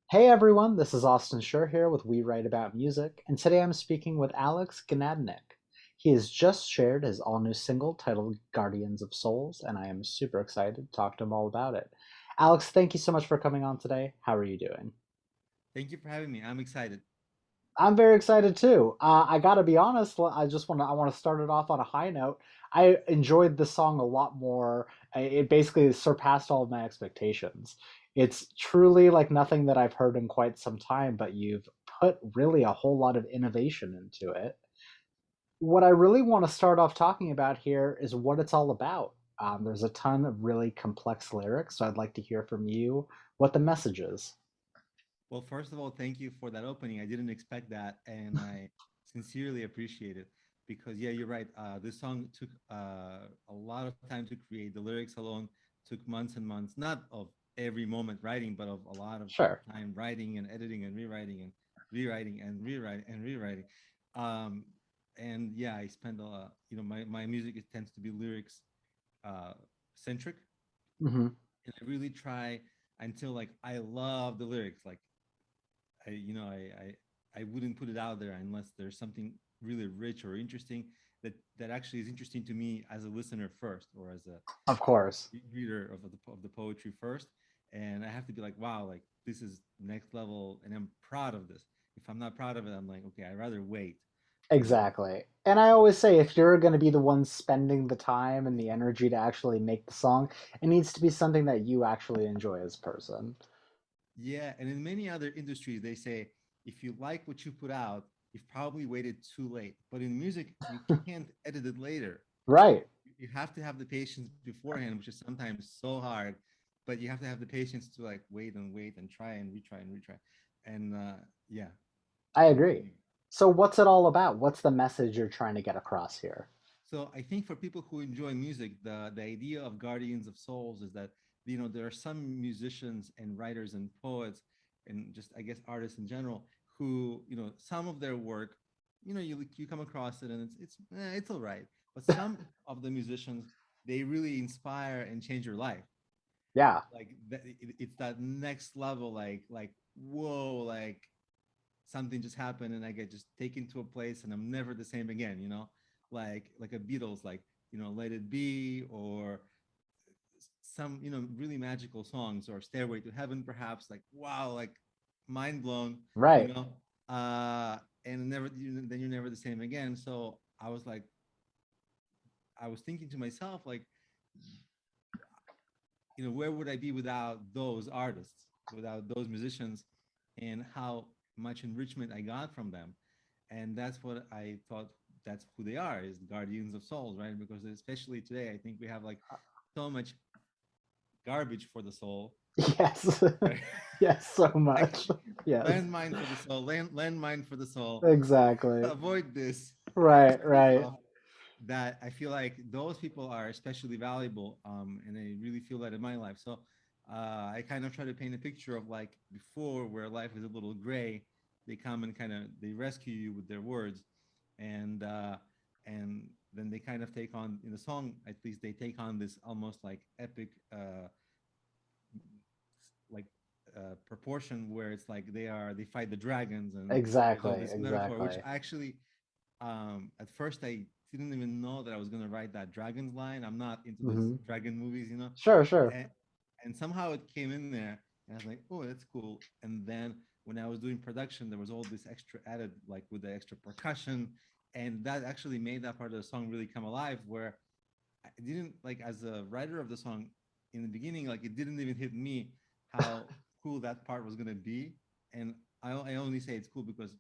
Hey everyone, this is Austin Schur here with We Write About Music, and today I'm speaking with Alex Genadinik. He has just shared his all new single titled Guardians of Souls, and I am super excited to talk to him all about it. Alex, thank you so much for coming on today. How are you doing? Thank you for having me. I'm excited. I'm very excited too. I gotta be honest. I want to start it off on a high note. I enjoyed the song a lot more. It basically surpassed all of my expectations. It's truly like nothing that I've heard in quite some time, but you've put really a whole lot of innovation into it. What I really want to start off talking about here is what it's all about. There's a ton of really complex lyrics, so I'd like to hear from you what the message is. Well, first of all, thank you for that opening. I didn't expect that, and I sincerely appreciate it because, yeah, you're right. This song took a lot of time to create. The lyrics alone took months and months, not of every moment writing, but of a lot of Sure. time writing and editing and rewriting and rewriting and rewriting and rewriting. Um, and yeah, I spend a lot, my music, it tends to be lyrics uh, centric. Hmm. And I really try until like I love the lyrics. Like I wouldn't put it out there unless there's something really rich or interesting that actually is interesting to me as a listener first, or as a Of course. reader of the poetry first. And I have to be like, wow, like this is next level, and I'm proud of this. If I'm not proud of it, I'm like, okay, I'd rather wait. You know, Exactly. And I always say if you're going to be the one spending the time and the energy to actually make the song, it needs to be something that you actually enjoy as a person. yeah. And in many other industries, they say if you like what you put out, you've probably waited too late. But in music, you can't edit it later. Right. You have to have the patience beforehand, which is sometimes so hard, but you have to have the patience to like wait and try and retry and retry. And yeah, I I agree. really. So what's it all about? What's the message you're trying to get across here? So I think for people who enjoy music, the idea of guardians of souls is that there are some musicians and writers and poets and just I guess artists in general who some of their work, you come across it and it's all right, but some of the musicians, they really inspire and change your life. Yeah. Like it's that next level, like whoa, like something just happened and I get just taken to a place and I'm never the same again, like a Beatles, like Let It Be, or some really magical songs, or Stairway to Heaven, perhaps, like wow, like mind blown, you Right. know and never then you're never the same again. So I was thinking to myself, like, where would I be without those artists, without those musicians, and how much enrichment I got from them. And that's what I thought, that's who they are, is guardians of souls, right? Because especially today, I think we have like so much garbage for the soul, Yes. right? Yes, so Like much. Yes. landmine for the soul, landmine for the soul. Exactly. Avoid this Right, kind of right. stuff, that I feel like those people are especially valuable. And I really feel that in my life. So I kind of try to paint a picture of like before, where life is a little gray, they come and kind of they rescue you with their words, and and then they kind of take on, in the song at least, they take on this almost like epic like proportion, where it's like they fight the dragons, and there's all Exactly, this metaphor, which exactly. actually, at first I didn't even know that I was going to write that dragons line. I'm not into this Hmm. dragon movies, Sure, sure. and, and somehow it came in there, and I was like, oh, that's cool. And then when I was doing production, there was all this extra added, like with the extra percussion, and that actually made that part of the song really come alive, where I didn't, like, as a writer of the song in the beginning, like it didn't even hit me how cool that part was gonna be. And I only say it's cool because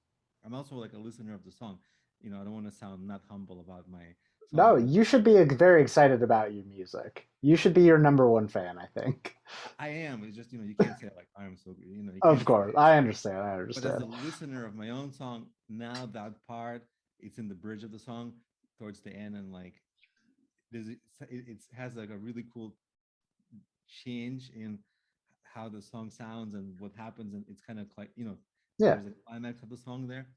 I'm also like a listener of the song. I don't want to sound not humble about my No, song, but you should be very excited about your music. You should be your number one fan, I think. I am. It's just, you can't say like I am so good. You Of can't say course. it. I understand. I But as a understand. listener of my own song, now that part, it's in the bridge of the song towards the end, and like it has like a really cool change in how the song sounds and what happens, and it's kind of like, Yeah. there's a climax of the song there.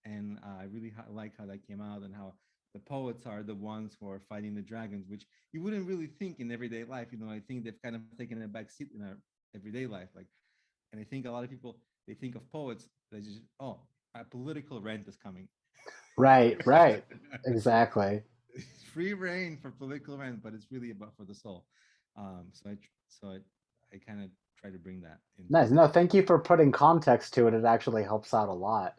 And I really like how that came out, and how the poets are the ones who are fighting the dragons, which you wouldn't really think in everyday life. I think they've kind of taken a back seat in our everyday life, like, And I think a lot of people, they think of poets, they just, oh, a political rant is coming. Right, right. Exactly. Free reign for political rant, but it's really about for the soul. So I kind of try to bring that into Nice. it. No, thank you for putting context to it. It actually helps out a lot.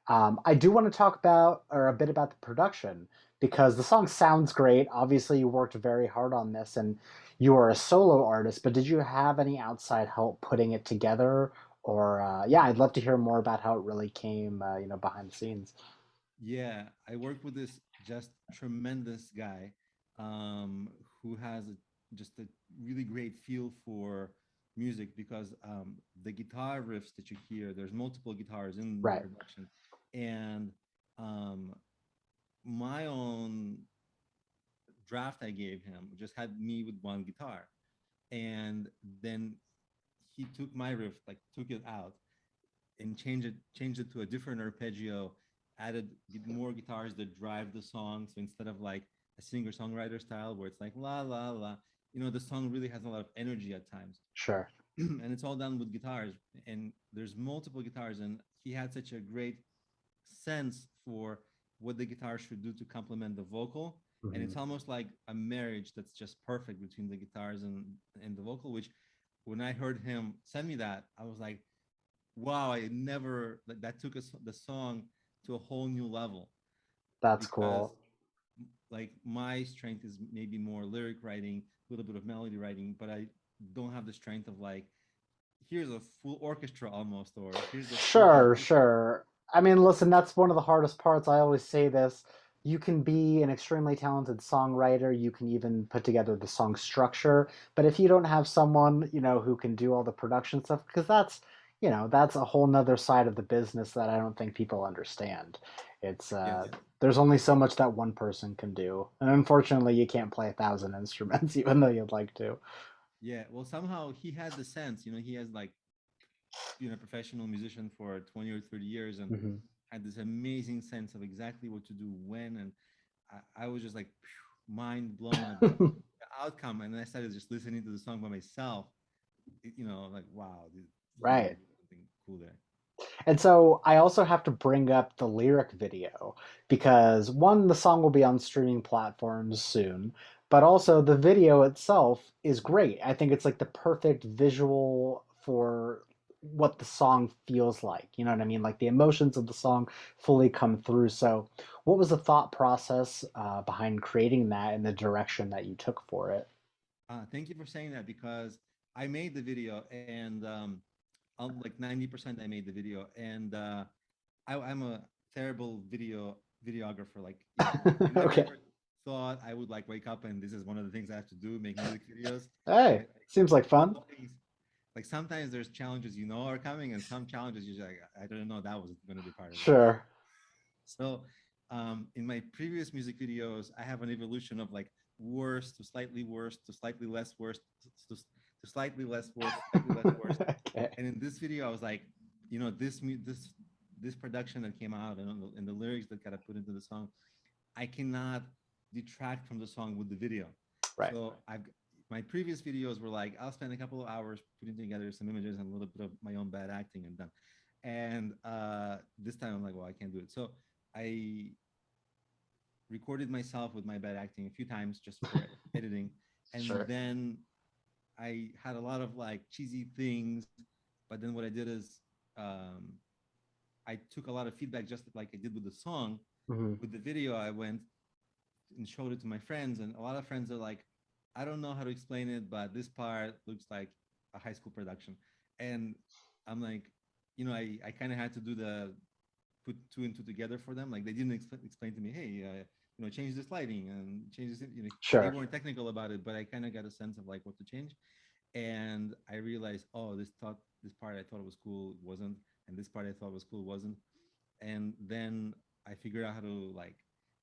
I do want to talk about, or a bit about the production, because the song sounds great. Obviously, you worked very hard on this and you are a solo artist, but did you have any outside help putting it together? Or, yeah, I'd love to hear more about how it really came, behind the scenes. Yeah, I work with this just tremendous guy, um, who has just a really great feel for music because the guitar riffs that you hear, there's multiple guitars in the Right. production, and um, my own draft I gave him just had me with one guitar, and then he took my riff, like took it out and changed it to a different arpeggio, added more guitars that drive the song. So instead of like a singer songwriter style where it's like la la la, the song really has a lot of energy at times. Sure. And it's all done with guitars, and there's multiple guitars, and he had such a great sense for what the guitar should do to complement the vocal. And Hmm. it's almost like a marriage that's just perfect between the guitars and the vocal, which when I heard him send me that, I was like, wow, I never, like, that took us the song to a whole new level. That's Because cool. like my strength is maybe more lyric writing, a little bit of melody writing, but I don't have the strength of like, here's a full orchestra almost, or here's a full Sure, composition. sure. I mean, listen, that's one of the hardest parts. I always say this. You can be an extremely talented songwriter. You can even put together the song structure. But if you don't have someone, who can do all the production stuff, because that's a whole nother side of the business that I don't think people understand. It's, Yes. there's only so much that one person can do. And unfortunately, you can't play 1,000 instruments, even though you'd like to. Yeah. Well, somehow he had the sense, he has like been a professional musician for 20 or 30 years and Hmm. had this amazing sense of exactly what to do when. And I was just like mind blown at the outcome. And I started just listening to the song by myself, like, wow, he's really Right. doing something cool there. And so I also have to bring up the lyric video because one, the song will be on streaming platforms soon, but also the video itself is great. I think it's like the perfect visual for what the song feels like. You know what I mean? Like the emotions of the song fully come through. So, what was the thought process behind creating that and the direction that you took for it? Thank you for saying that because I made the video and like 90% I made the video and I'm a terrible videographer. Like, I Okay. never thought I would like wake up and this is one of the things I have to do, make music videos. Hey, seems like fun. Always, like sometimes there's challenges are coming and some challenges you're like, I don't know that was going to be part of it. Sure. So in my previous music videos, I have an evolution of like worse to slightly less worse to slightly less worse, slightly less worse. Okay. And in this video, I was like, this production that came out and the lyrics that got put into the song, I cannot detract from the song with the video. Right. So my previous videos were like, I'll spend a couple of hours putting together some images and a little bit of my own bad acting and done. And this time I'm like, well, I can't do it. So I recorded myself with my bad acting a few times just for editing. And Sure. then I had a lot of like cheesy things. But then what I did is um, I took a lot of feedback just like I did with the song. Hmm. With the video, I went and showed it to my friends, and a lot of friends are like, I don't know how to explain it, but this part looks like a high school production. And I'm like, I kind of had to do the put two and two together for them. Like they didn't explain to me, hey, change this lighting and change this. They Sure. weren't technical about it, but I kind of got a sense of like what to change. And I realized, oh, this part I thought it was cool wasn't, and this part I thought was cool wasn't. And then I figured out how to like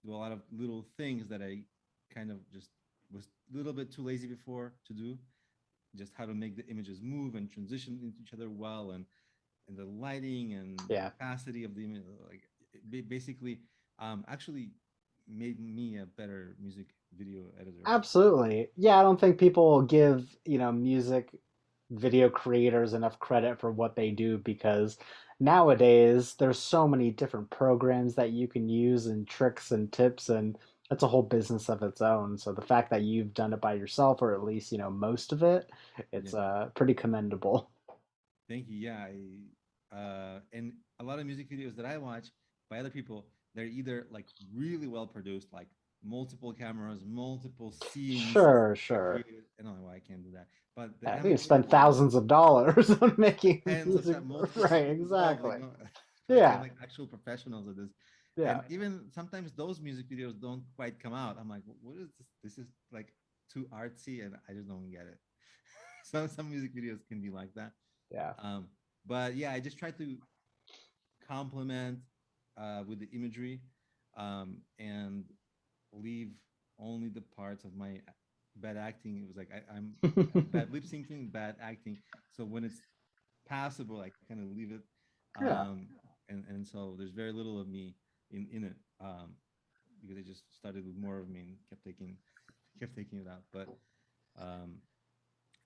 do a lot of little things that I kind of just was a little bit too lazy before to do. Just how to make the images move and transition into each other well, and the lighting and the Yeah. opacity of the image, like basically, actually made me a better music video editor. Absolutely. Yeah, I don't think people give, music video creators enough credit for what they do because nowadays there's so many different programs that you can use and tricks and tips and it's a whole business of its own. So the fact that you've done it by yourself or at least, most of it, Yeah. it's pretty commendable. Thank you. Yeah, and a lot of music videos that I watch by other people, they're either like really well produced, like multiple cameras, multiple scenes Sure, are sure. created. I don't know why I can't do that, but the I think you amateur spend ones, thousands of dollars on making tens of music. multiple Right, people involved, exactly. like they're Yeah, like actual professionals at this. yeah, And even sometimes those music videos don't quite come out. I'm like, what is this? This is like too artsy, and I just don't get it. Some music videos can be like that. yeah. Um, but yeah, I just try to complement with the imagery and leave only the parts of my bad acting. It was like I'm bad lip syncing, bad acting. So when it's passable, I kind of leave it. Yeah. Um, and so there's very little of me in it because I just started with more of me and kept taking it out. But um,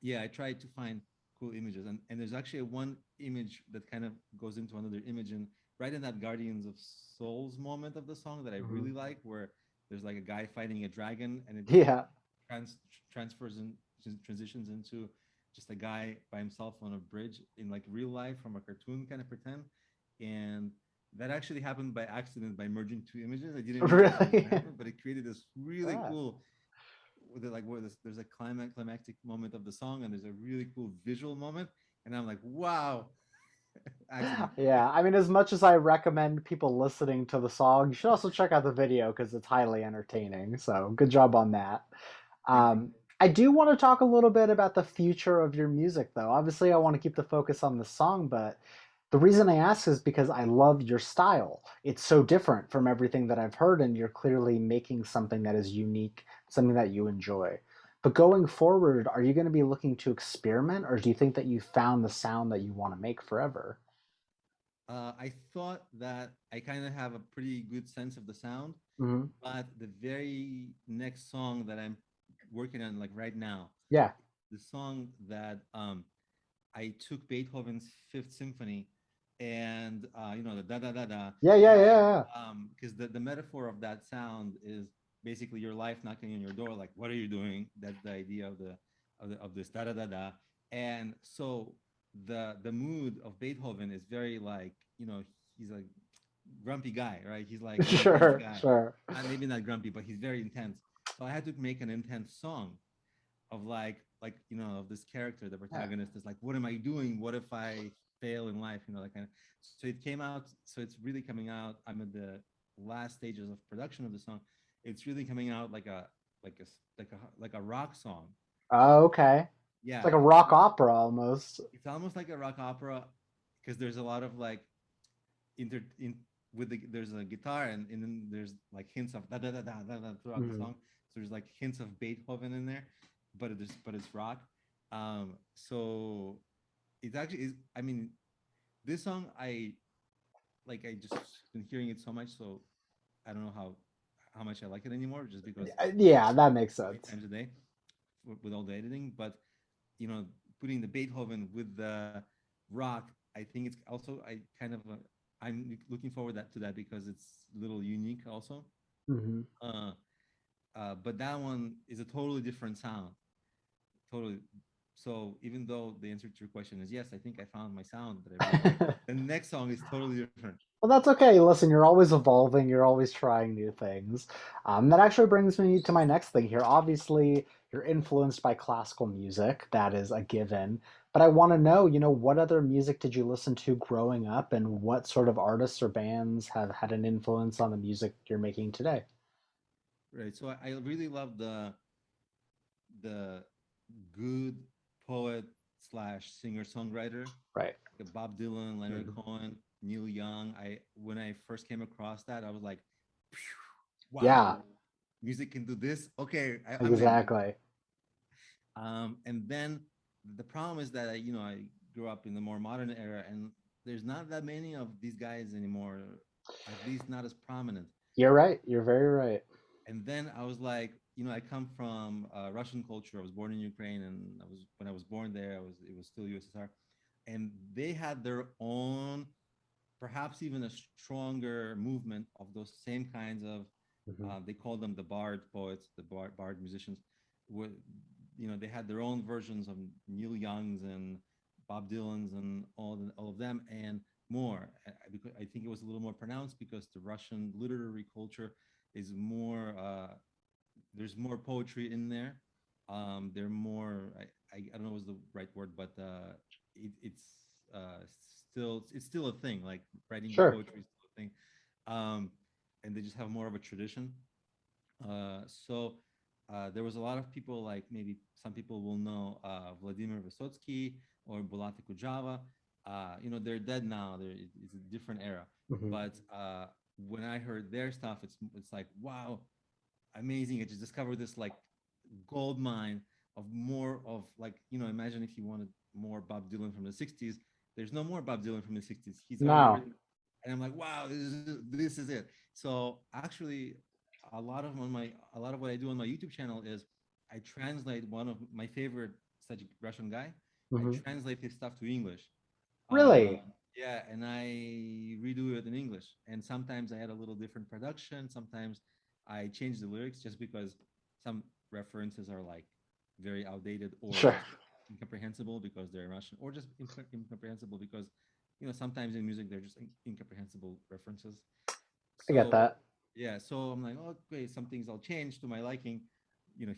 yeah, I tried to find cool images, and there's actually one image that kind of goes into another image, and right in that Guardians of Souls moment of the song that I Mhm. really like, where there's like a guy fighting a dragon, and it Yeah. trans transfers and transitions into just a guy by himself on a bridge in like real life from a cartoon kind of pretend, and that actually happened by accident by merging two images. I didn't mean that to Really? happen, but it created this really Yeah. cool with it, like where there's a climactic moment of the song and there's a really cool visual moment, and I'm like, wow, accident. Yeah, I mean, as much as I recommend people listening to the song, you should also check out the video because it's highly entertaining. So, good job on that. Thank you. I do want to talk a little bit about the future of your music, though. Obviously, I want to keep the focus on the song, but the reason I ask is because I love your style. It's so different from everything that I've heard, and you're clearly making something that is unique, something that you enjoy. But going forward, are you going to be looking to experiment, or do you think that you found the sound that you want to make forever? I thought that I kind of have a pretty good sense of the sound, Hmm. but the very next song that I'm working on, like right now, Yeah. the song that I took Beethoven's Fifth Symphony, and the da da da da, Yeah, yeah, and yeah, because the metaphor of that sound is basically your life knocking on your door, like what are you doing? That's the idea of this da da da da, and so the mood of Beethoven is very like he's a grumpy guy, right? He's yeah. like an intense Sure, guy, sure. maybe not grumpy, but he's very intense. So I had to make an intense song of like of this character, the Yeah. protagonist is like, what am I doing, what if I fail in life, that kind of. So it came out, so it's really coming out. I'm at the last stages of production of the song. It's really coming out like a rock song. Oh, okay. It's Yeah, like a rock opera almost. it's almost like a rock opera because there's a lot of like in with there's a guitar, and then there's like hints of da da da da da, da throughout the Mhm. song. So there's like hints of Beethoven in there, but it's rock. So it actually is. I mean, this song I just been hearing it so much, so I don't know how much I like it anymore, just because Yeah, that makes three sense. times a day with all the editing. But you know, putting the Beethoven with the rock, I think it's also I kind of I'm looking forward to that because it's a little unique also. Hmm. Uh, but that one is a totally different sound, totally. So even though the answer to your question is yes, I think I found my sound that I really like. The next song is totally different. Well, that's okay. Listen, you're always evolving. You're always trying new things. That actually brings me to my next thing here. Obviously, you're influenced by classical music. That is a given. But I want to know, what other music did you listen to growing up, and what sort of artists or bands have had an influence on the music you're making today? Right. So I really love the good poet slash singer songwriter Right. like Bob Dylan, Leonard Mhm. Cohen, Neil Young. I When I first came across that, I was like, Yeah, wow, music can do this. Okay, I'm in. exactly. And then the problem is that I grew up in the more modern era, and there's not that many of these guys anymore, at least not as prominent. You're right. You're very right. And then I was like, I come from Russian culture. I was born in Ukraine, and when I was born there, it was still USSR, and they had their own, perhaps even a stronger movement of those same kinds of. Hmm. They called them the bard poets, the bard musicians. Were, they had their own versions of Neil Young's and Bob Dylan's and all of them and more. Because I think it was a little more pronounced because the Russian literary culture is more. There's more poetry in there. They're more. I don't know what's the right word, but it's uh, it's still a thing. Like writing Sure. poetry is still a thing, um, and they just have more of a tradition. So there was a lot of people, like maybe some people will know Vladimir Vysotsky or Bulata Kujava. They're dead now. It's a different era. Hmm. But when I heard their stuff, it's like, wow, amazing. I just discovered this like gold mine of more of, like, imagine if you wanted more Bob Dylan from the 60s. There's no more Bob Dylan from the 60s. He's already No. written. And I'm like, wow, this is it. So actually, a lot of what I do on my YouTube channel is I translate one of my favorite such Russian guy. I Hmm. translate his stuff to English. Uh, Really? yeah, and I redo it in English. And sometimes I add a little different production. Sometimes I change the lyrics just because some references are like very outdated or Sure. just incomprehensible because they're Russian, or just incomprehensible because sometimes in music they're just incomprehensible references. I get So that. yeah, so I'm like, okay, some things I'll change to my liking.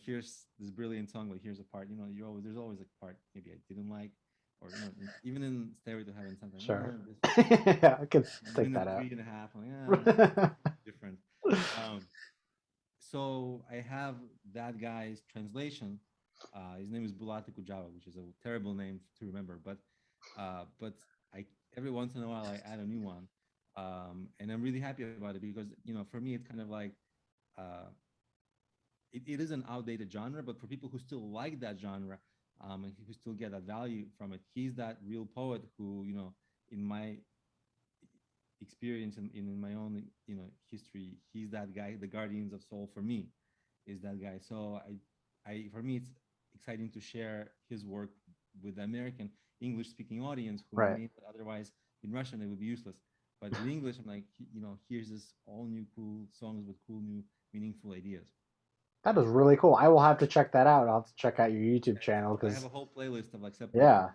Here's this brilliant song, but here's a part. There's always a part maybe I didn't like, or even in Stairway to Heaven, sometimes Sure. this I could take minute that out. three and a half. I'm like, different. Um, so I have that guy's translation. His name is Bulate Kujava, which is a terrible name to remember, but I every once in a while I add a new one, and I'm really happy about it because for me it's kind of like uh, it is an outdated genre, but for people who still like that genre, and who still get that value from it, he's that real poet who in my experience and in my own history, he's that guy. The Guardians of Soul for me is that guy. So I for me it's exciting to share his work with the American English speaking audience who Right. may not otherwise, in Russian it would be useless, but with English I'm like, here's this all new cool songs with cool new meaningful ideas. That is really cool. I will have to check that out. I'll have to check out your YouTube channel I have because, a whole playlist of like separate. yeah,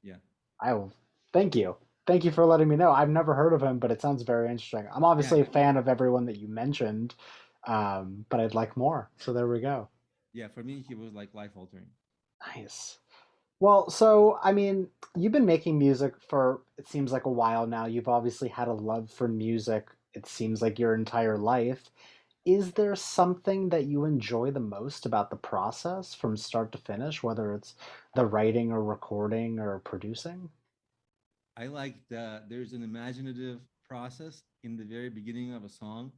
Yeah, I will. Thank you. Thank you for letting me know. I've never heard of him, but it sounds very interesting. I'm yeah, obviously a fan of everyone that you mentioned, but I'd like more. So there we go. yeah. For me he was like life altering. Nice. Well, so I mean, you've been making music for it seems like a while now. You've obviously had a love for music, it seems like your entire life. Is there something that you enjoy the most about the process from start to finish, whether it's the writing or recording or producing? I like that there's an imaginative process in the very beginning of a song,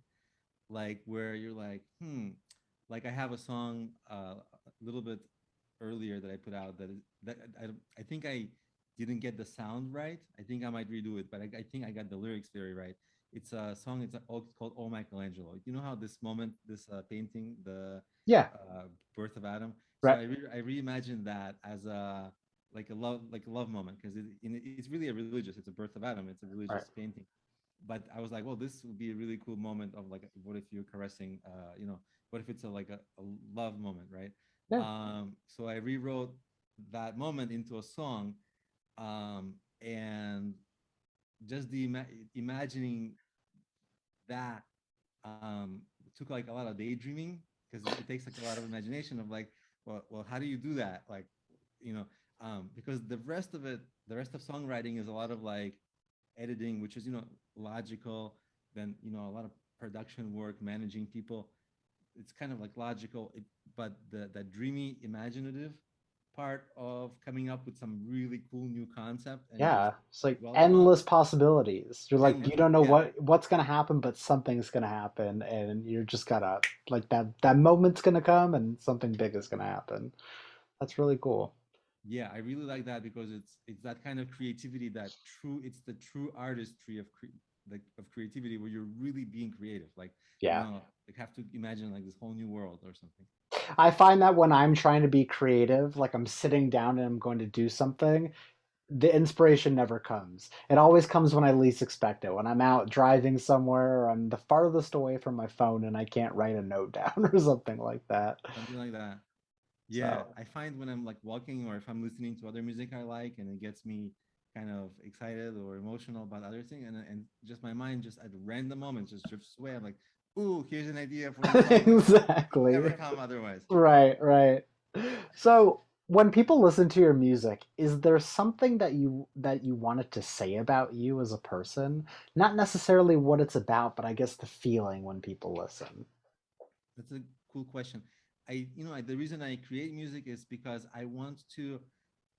like where you're like, like I have a song a little bit earlier that I put out that I think I didn't get the sound right. I think I might redo it, but I think I got the lyrics very right. It's a song. It's called "Oh Michelangelo." You know how this moment, this painting, the Yeah, birth of Adam. So right, I reimagined that as a like a love moment because it's really a religious. It's a birth of Adam. It's a right. religious painting, but I was like, well, this would be a really cool moment of like, what if you're caressing, what if it's a love moment, right? Yeah, So I rewrote that moment into a song, and just imagining that took like a lot of daydreaming because it takes like a lot of imagination of like, well, how do you do that? Like, you know, because the rest of songwriting is a lot of like editing, which is logical. Then a lot of production work, managing people. It's kind of like logical, but that dreamy, imaginative part of coming up with some really cool new concept and just yeah. It's like dwell upon endless possibilities. You're like endless. you don't know Yeah, what's gonna happen, but something's gonna happen, and you're just gotta like that moment's gonna come, and something big is gonna happen. That's really cool. yeah, I really like that because it's that kind of creativity, it's the true artistry of of creativity where you're really being creative, like Yeah. like have to imagine like this whole new world or something. I find that when I'm trying to be creative, like I'm sitting down and I'm going to do something, the inspiration never comes. It always comes when I least expect it. When I'm out driving somewhere, or I'm the farthest away from my phone and I can't write a note down or something like that. Something like that. Yeah, So, I find when I'm like walking or if I'm listening to other music I like and it gets me kind of excited or emotional about other things, and just my mind just at random moments just drifts away. I'm like, ooh, here's an idea for the song that would never exactly. come otherwise. Right, right. So, when people listen to your music, is there something that you wanted to say about you as a person? Not necessarily what it's about, but I guess the feeling when people listen. That's a cool question. The reason I create music is because I want to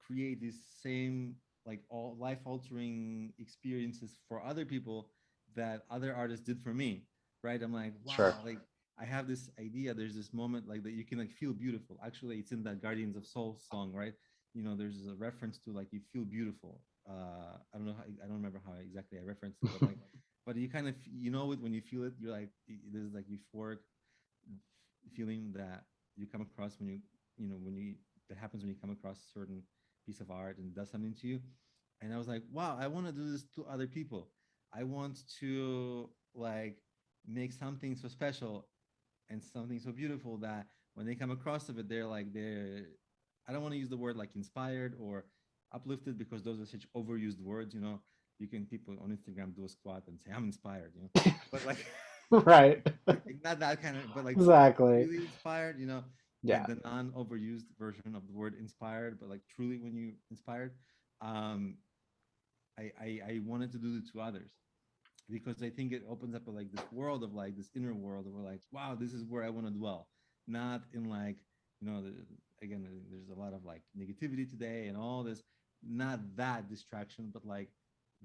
create this same like all life altering experiences for other people that other artists did for me. Right? I'm like, Sure. wow, like I have this idea. There's this moment like that you can like feel beautiful. Actually, it's in that Guardians of Soul song, right? There's a reference to like you feel beautiful. I don't know how, I don't remember how exactly I referenced it, but like, but you kind of it when you feel it. You're like there's like euphoric feeling that you come across when when you that happens when you come across a certain piece of art and it does something to you. And I was like, wow, I want to do this to other people. I want to like make something so special and something so beautiful that when they come across of it, they're I don't want to use the word like inspired or uplifted because those are such overused words. You can people on Instagram do a squat and say I'm inspired, but like Right. not that kind of, but like Exactly. really inspired, Yeah, the non-overused version of the word inspired, but like truly when you inspired. Um, I wanted to do it to others because I think it opens up like this world of like this inner world of like, wow, this is where I want to dwell, not in like, again, there's a lot of like negativity today and all this, not that distraction, but like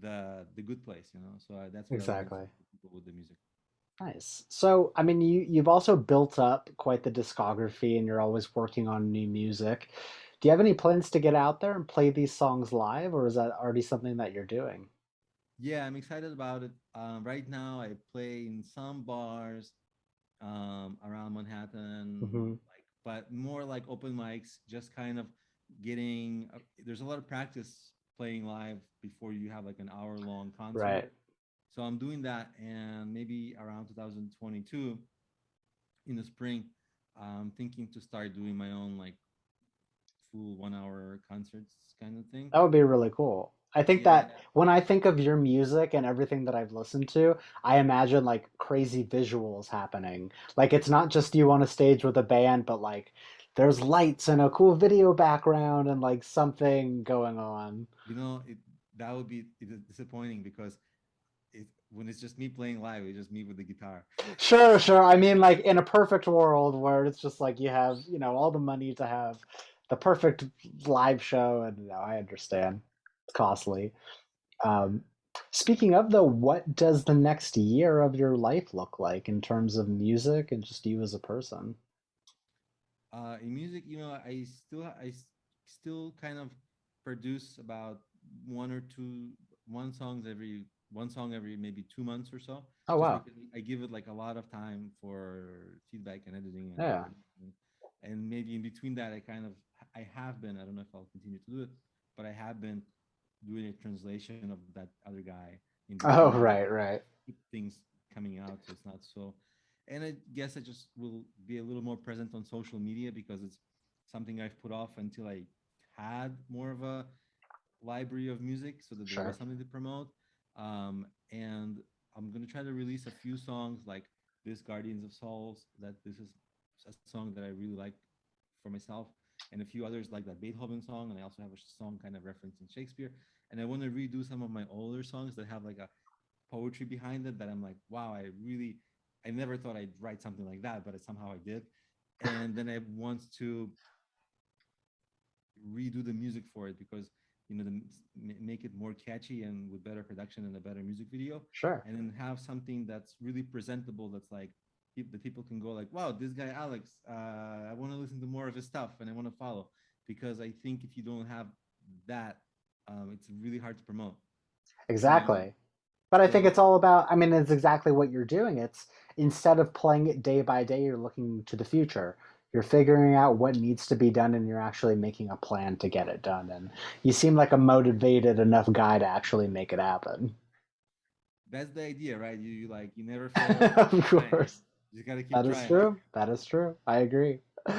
the good place, So that's what I wanted to exactly. do for people with the music. Nice. So, I mean, you've also built up quite the discography and you're always working on new music. Do you have any plans to get out there and play these songs live, or is that already something that you're doing? Yeah, I'm excited about it. Right now, I play in some bars around Manhattan, Hmm. like, but more like open mics, just kind of getting. There's a lot of practice playing live before you have like an hour-long concert. Right. So I'm doing that, and maybe around 2022 in the spring, I'm thinking to start doing my own like full 1 hour concerts kind of thing. That would be really cool. I think Yeah, that when I think of your music and everything that I've listened to, I imagine like crazy visuals happening. Like it's not just you on a stage with a band, but like there's lights and a cool video background and like something going on. it that would be disappointing because when it's just me playing live, it's just me with the guitar. Sure, sure. I mean, like in a perfect world where it's just like you have, all the money to have the perfect live show, and I understand it's costly. Um, Speaking of though, what does the next year of your life look like in terms of music and just you as a person? In music, I still kind of produce about one or two one song every maybe 2 months or so, Oh just wow, because I give it like a lot of time for feedback and editing and yeah. production. And maybe in between that, I have been, I don't know if I'll continue to do it, but I have been doing a translation of that other guy in Oh between right, right. keep things coming out so it's not so. And I guess I just will be a little more present on social media because it's something I've put off until I had more of a library of music so that there was Sure. something to promote. And I'm gonna try to release a few songs like this Guardians of Souls, that this is a song that I really like for myself, and a few others like that Beethoven song, and I also have a song kind of referencing Shakespeare. And I want to redo some of my older songs that have like a poetry behind it that I'm like, wow, I never thought I'd write something like that, but somehow I did. And then I want to redo the music for it because make it more catchy and with better production and a better music video, Sure. and then have something that's really presentable. That's like the people can go like, wow, this guy Alex, I want to listen to more of his stuff and I want to follow. Because I think if you don't have that, it's really hard to promote. You know, Exactly. But I think so it's all about, I mean, it's exactly what you're doing. It's instead of playing it day by day, you're looking to the future. You're figuring out what needs to be done, and you're actually making a plan to get it done. And you seem like a motivated enough guy to actually make it happen. That's the idea, right? You never fail if you Of keep trying. course. You just gotta keep That is trying. true. That is true. I agree. All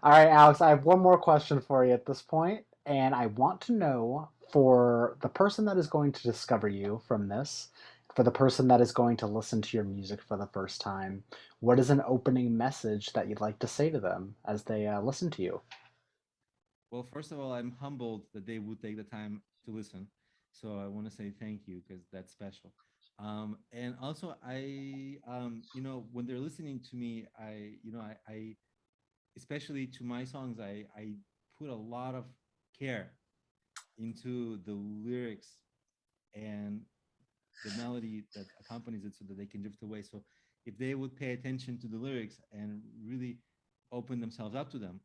right, Alex, I have one more question for you at this point, and I want to know for the person that is going to discover you from this, for the person that is going to listen to your music for the first time, what is an opening message that you'd like to say to them as they listen to you? Well, first of all, I'm humbled that they would take the time to listen. So I want to say thank you because that's special. And also, when they're listening to me, I especially to my songs, I put a lot of care into the lyrics and the melody that accompanies it so that they can drift away. So if they would pay attention to the lyrics and really open themselves up to them,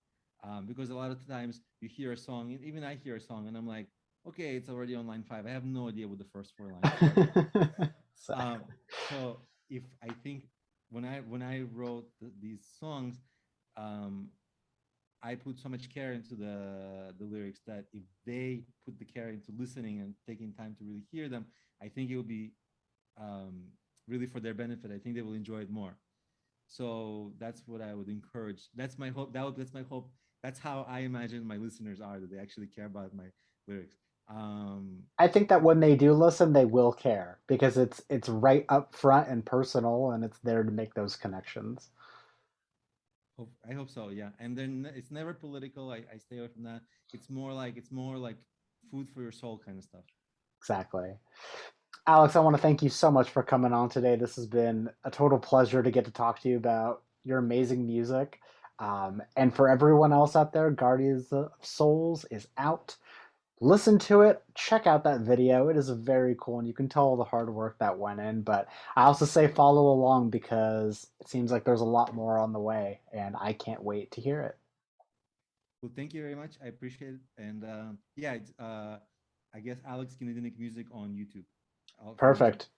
because a lot of times you hear a song, and even I hear a song, and I'm like, okay, it's already on line five. I have no idea what the first four lines are. Um, Exactly. so if I think when I wrote these songs, um, I put so much care into the lyrics that if they put the care into listening and taking time to really hear them, I think it will be um, really for their benefit. I think they will enjoy it more. So that's what I would encourage. That's my hope. That's my hope. That's how I imagine my listeners are, that they actually care about my lyrics. Um, I think that when they do listen, they will care because it's right up front and personal, and it's there to make those connections. I hope so. Yeah, and then it's never political. I stay away from that. It's more like food for your soul kind of stuff. Exactly. Alex, I want to thank you so much for coming on today. This has been a total pleasure to get to talk to you about your amazing music. And for everyone else out there, Guardians of Souls is out. Listen to it, check out that video. It is very cool, and you can tell all the hard work that went in. But I also say follow along because it seems like there's a lot more on the way, and I can't wait to hear it. Well, thank you very much. I appreciate it. And yeah, it's I guess Alex Genadinik music on YouTube. I'll find it. Perfect.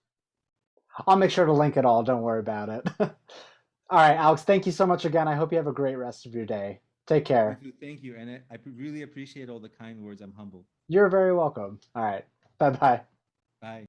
I'll make sure to link it all. Don't worry about it. All right, Alex, thank you so much again. I hope you have a great rest of your day. Take You care. too. Thank you, and I really appreciate all the kind words. I'm humbled. You're very welcome. All right. Bye bye. Bye.